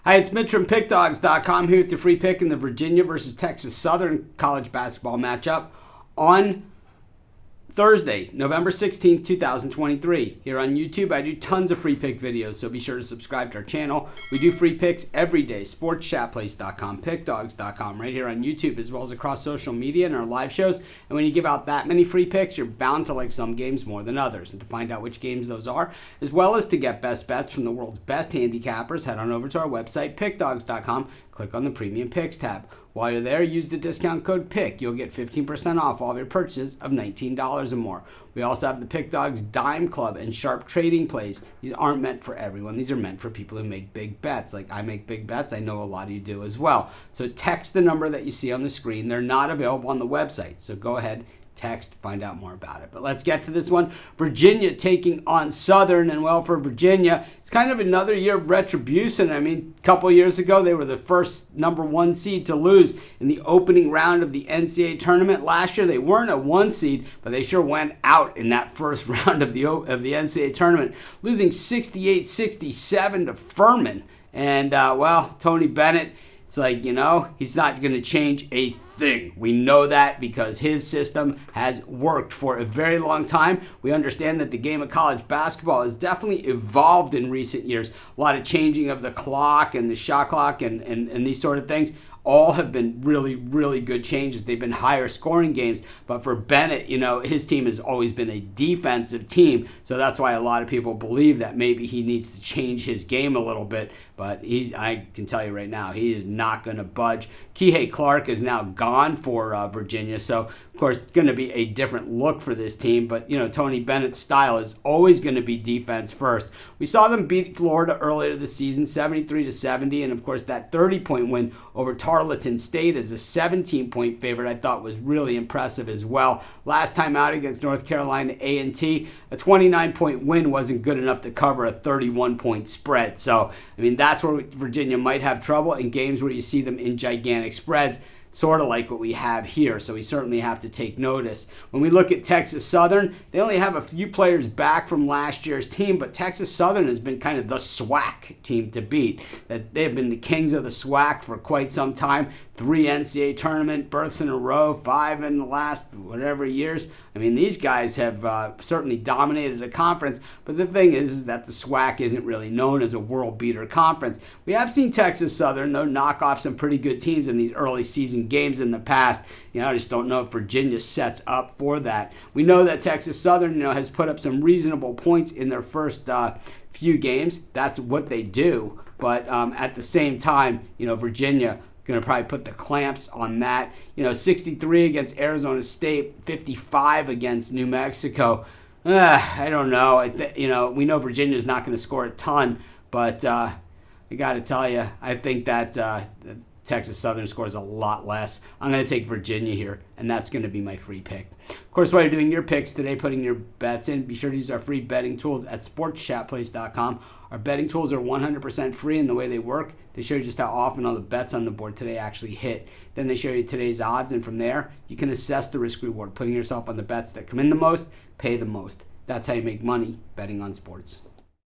Hi, it's Mitch from Pickdawgz.com here with your free pick in the Virginia versus Texas Southern college basketball matchup on Thursday, November 16th, 2023. Here on YouTube, I do tons of free pick videos, so be sure to subscribe to our channel. We do free picks every day. Sportschatplace.com, Pickdawgz.com, right here on YouTube, as well as across social media and our live shows. And when you give out that many free picks, you're bound to like some games more than others. And to find out which games those are, as well as to get best bets from the world's best handicappers, head on over to our website, Pickdawgz.com. Click on the Premium Picks tab. While you're there, use the discount code PICK. You'll get 15% off all of your purchases of $19 or more. We also have the Pick Dawgz Dime Club and Sharp Trading Plays. These aren't meant for everyone. These are meant for people who make big bets. Like I make big bets. I know a lot of you do as well. So text the number that you see on the screen. They're not available on the website. So go ahead, text, find out more about it. But let's get to this one. Virginia taking on Southern, and well, for Virginia, it's kind of another year of retribution. I mean, a couple years ago, they were the first number 1 seed to lose in the opening round of the NCAA tournament. Last year, they weren't a 1 seed, but they sure went out in that first round of the NCAA tournament, losing 68-67 to Furman. And, well, Tony Bennett, it's like, you know, he's not going to change a thing. We know that because his system has worked for a very long time. We understand that the game of college basketball has definitely evolved in recent years. A lot of changing of the clock and the shot clock and these sort of things. All have been really, really good changes. They've been higher scoring games. But for Bennett, you know, his team has always been a defensive team. So that's why a lot of people believe that maybe he needs to change his game a little bit. But I can tell you right now, he is not going to budge. Kihei Clark is now gone for Virginia. So, of course, it's going to be a different look for this team. But, you know, Tony Bennett's style is always going to be defense first. We saw them beat Florida earlier this season, 73-70. And, of course, that 30-point win over Tarleton State as a 17-point favorite I thought was really impressive as well. Last time out against North Carolina A&T, a 29-point win wasn't good enough to cover a 31-point spread. So, I mean, that's where Virginia might have trouble in games where you see them in gigantic spreads, sort of like what we have here. So we certainly have to take notice. When we look at Texas Southern, they only have a few players back from last year's team, but Texas Southern has been kind of the SWAC team to beat. That they've been the kings of the SWAC for quite some time. 3 NCAA tournament berths in a row, 5 in the last whatever years. I mean, these guys have certainly dominated the conference, but the thing is that the SWAC isn't really known as a world beater conference. We have seen Texas Southern, though, knock off some pretty good teams in these early season games in the past. You know, I just don't know if Virginia sets up for that. We know that Texas Southern, you know, has put up some reasonable points in their first few games. That's what they do. But at the same time, you know, Virginia going to probably put the clamps on that. You know, 63 against Arizona State, 55 against New Mexico. I don't know. You know, we know Virginia's not going to score a ton, but I got to tell you, I think that Texas Southern scores a lot less. I'm going to take Virginia here, and that's going to be my free pick. Of course, while you're doing your picks today, putting your bets in, be sure to use our free betting tools at sportschatplace.com. Our betting tools are 100% free in the way they work. They show you just how often all the bets on the board today actually hit. Then they show you today's odds, and from there, you can assess the risk-reward, putting yourself on the bets that come in the most, pay the most. That's how you make money betting on sports.